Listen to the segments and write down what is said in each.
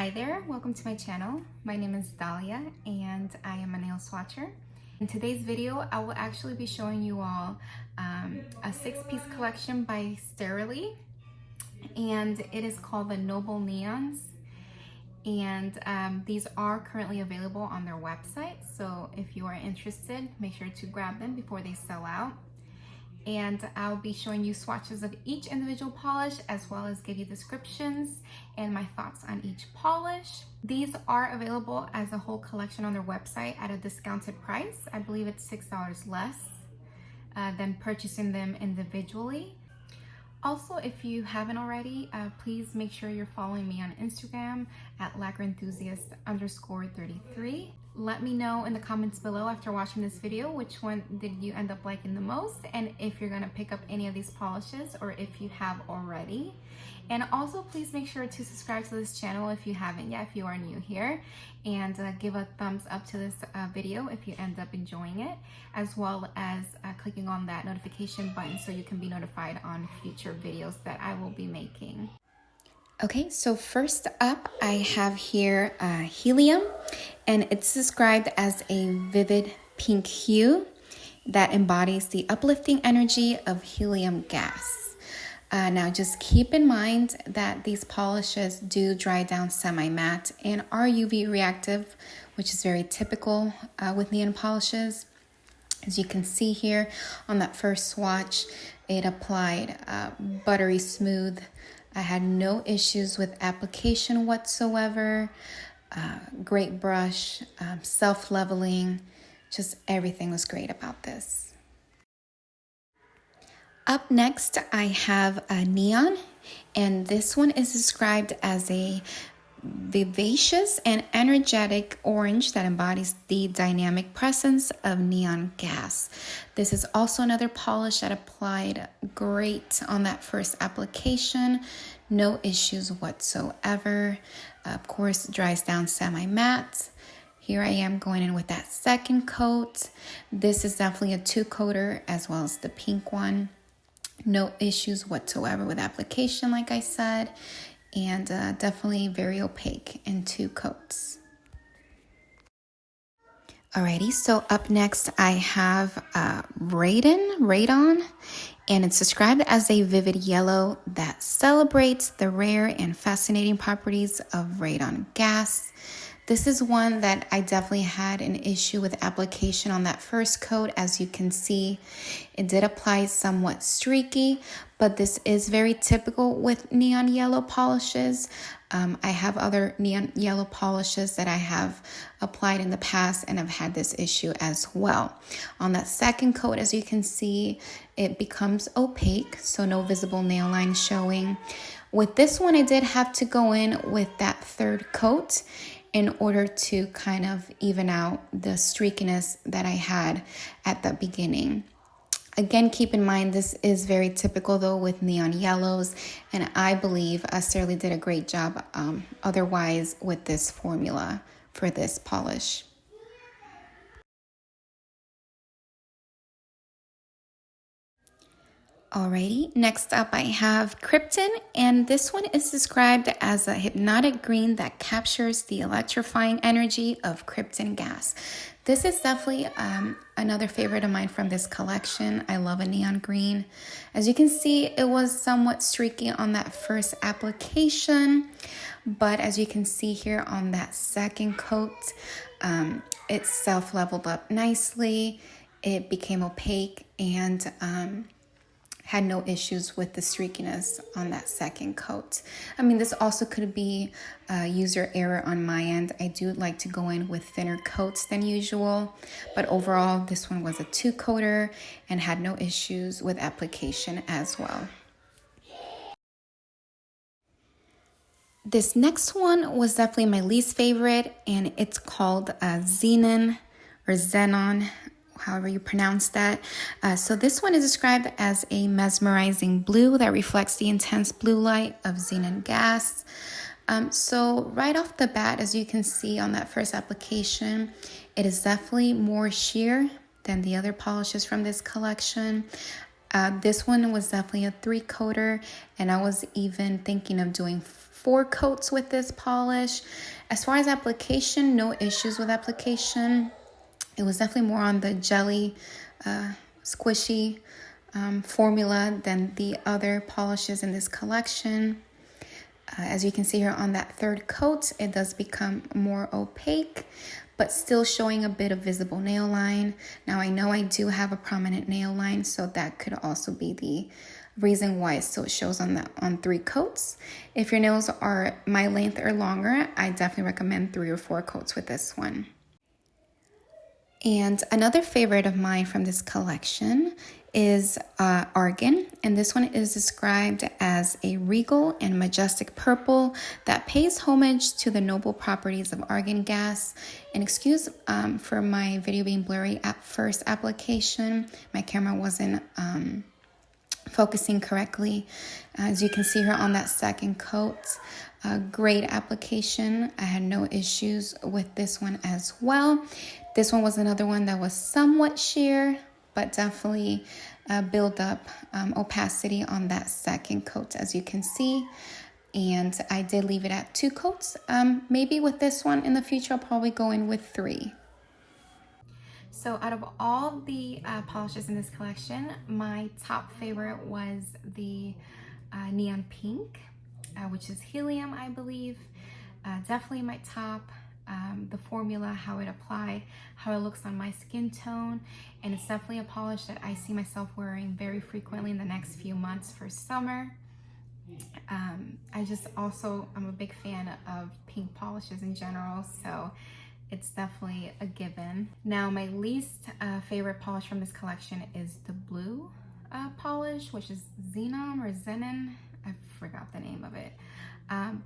Hi there, welcome to my channel. My name is Dahlia and I am a nail swatcher. In today's video, I will actually be showing you all a 6-piece collection by Starrily, and it is called the Noble Neons. And these are currently available on their website, so if you are interested, make sure to grab them before they sell out. And I'll be showing you swatches of each individual polish, as well as give you descriptions and my thoughts on each polish. These are available as a whole collection on their website at a discounted price. I believe it's $6 less than purchasing them individually. Also, if you haven't already, please make sure you're following me on Instagram at lacquerenthusiast_33. Let me know in the comments below after watching this video which one did you end up liking the most, and if you're gonna pick up any of these polishes or if you have already. And also please make sure to subscribe to this channel if you haven't yet, if you are new here, and give a thumbs up to this video if you end up enjoying it, as well as clicking on that notification button so you can be notified on future videos that I will be making. Okay, so first up I have here Helium, and it's described as a vivid pink hue that embodies the uplifting energy of helium gas. Now just keep in mind that these polishes do dry down semi-matte and are UV reactive, which is very typical with neon polishes. As you can see here on that first swatch, it applied buttery smooth. I had no issues with application whatsoever. Great brush, self-leveling, just everything was great about this. Up next, I have a Neon, and this one is described as a vivacious and energetic orange that embodies the dynamic presence of neon gas. This is also another polish that applied great on that first application. No issues whatsoever. Of course, dries down semi-matte. Here I am going in with that second coat. This is definitely a 2-coater as well as the pink one. No issues whatsoever with application, like I said, and definitely very opaque in 2 coats. Alrighty, so up next I have Radon, and it's described as a vivid yellow that celebrates the rare and fascinating properties of radon gas. This is one that I definitely had an issue with application on that first coat. As you can see, it did apply somewhat streaky, but this is very typical with neon yellow polishes. I have other neon yellow polishes that I have applied in the past and I've had this issue as well. On that second coat, as you can see, it becomes opaque, so no visible nail line showing. With this one, I did have to go in with that third coat in order to kind of even out the streakiness that I had at the beginning. Again, keep in mind, this is very typical though with neon yellows, and I believe Starrily did a great job otherwise with this formula for this polish. Alrighty, next up I have Krypton, and this one is described as a hypnotic green that captures the electrifying energy of krypton gas. This is definitely another favorite of mine from this collection. I love a neon green. As you can see, it was somewhat streaky on that first application, but as you can see here on that second coat, it self-leveled up nicely. It became opaque and had no issues with the streakiness on that second coat. I mean, this also could be user error on my end. I do like to go in with thinner coats than usual, but overall this one was a 2-coater and had no issues with application as well. This next one was definitely my least favorite, and it's called Xenon or Xenon, however you pronounce that. So this one is described as a mesmerizing blue that reflects the intense blue light of xenon gas. So right off the bat, as you can see on that first application, it is definitely more sheer than the other polishes from this collection. This one was definitely a 3-coater, and I was even thinking of doing 4 coats with this polish. As far as application, no issues with application. It was definitely more on the jelly, squishy formula than the other polishes in this collection. As you can see here on that 3rd coat, it does become more opaque, but still showing a bit of visible nail line. Now I know I do have a prominent nail line, so that could also be the reason why it still shows on 3 coats. If your nails are my length or longer, I definitely recommend 3 or 4 coats with this one. And another favorite of mine from this collection is Argan, and this one is described as a regal and majestic purple that pays homage to the noble properties of argan gas. And excuse for my video being blurry at first application. My camera wasn't focusing correctly. As you can see here on that 2nd coat, great application. I had no issues with this one as well. This one was another one that was somewhat sheer, but definitely build up opacity on that 2nd coat, as you can see. And I did leave it at 2 coats. Maybe with this one in the future, I'll probably go in with 3. So out of all the polishes in this collection, my top favorite was the neon pink, which is helium, I believe. Definitely my top. The formula, how it applied, how it looks on my skin tone, and it's definitely a polish that I see myself wearing very frequently in the next few months for summer. I'm a big fan of pink polishes in general, so it's definitely a given. Now my least favorite polish from this collection is the blue polish, which is Xenon or Zenon. I forgot the name of it,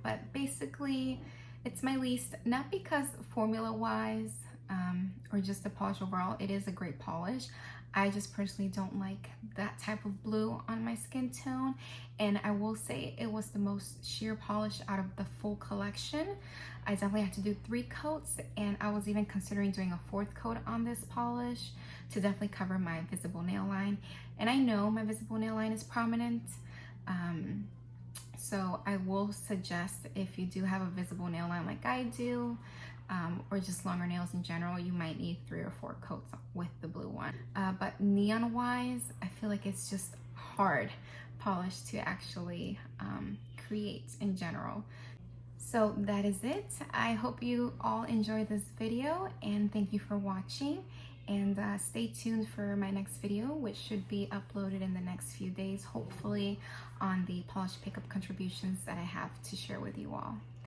but basically it's my least, not because formula wise or just the polish overall. It is a great polish. I just personally don't like that type of blue on my skin tone, and I will say it was the most sheer polish out of the full collection. I definitely had to do 3 coats, and I was even considering doing a 4th coat on this polish to definitely cover my visible nail line. And I know my visible nail line is prominent, so I will suggest, if you do have a visible nail line like I do, or just longer nails in general, you might need 3 or 4 coats with the blue one. But neon wise, I feel like it's just hard polish to actually create in general. So that is it. I hope you all enjoyed this video, and thank you for watching. And stay tuned for my next video, which should be uploaded in the next few days, hopefully on the polish pickup contributions that I have to share with you all.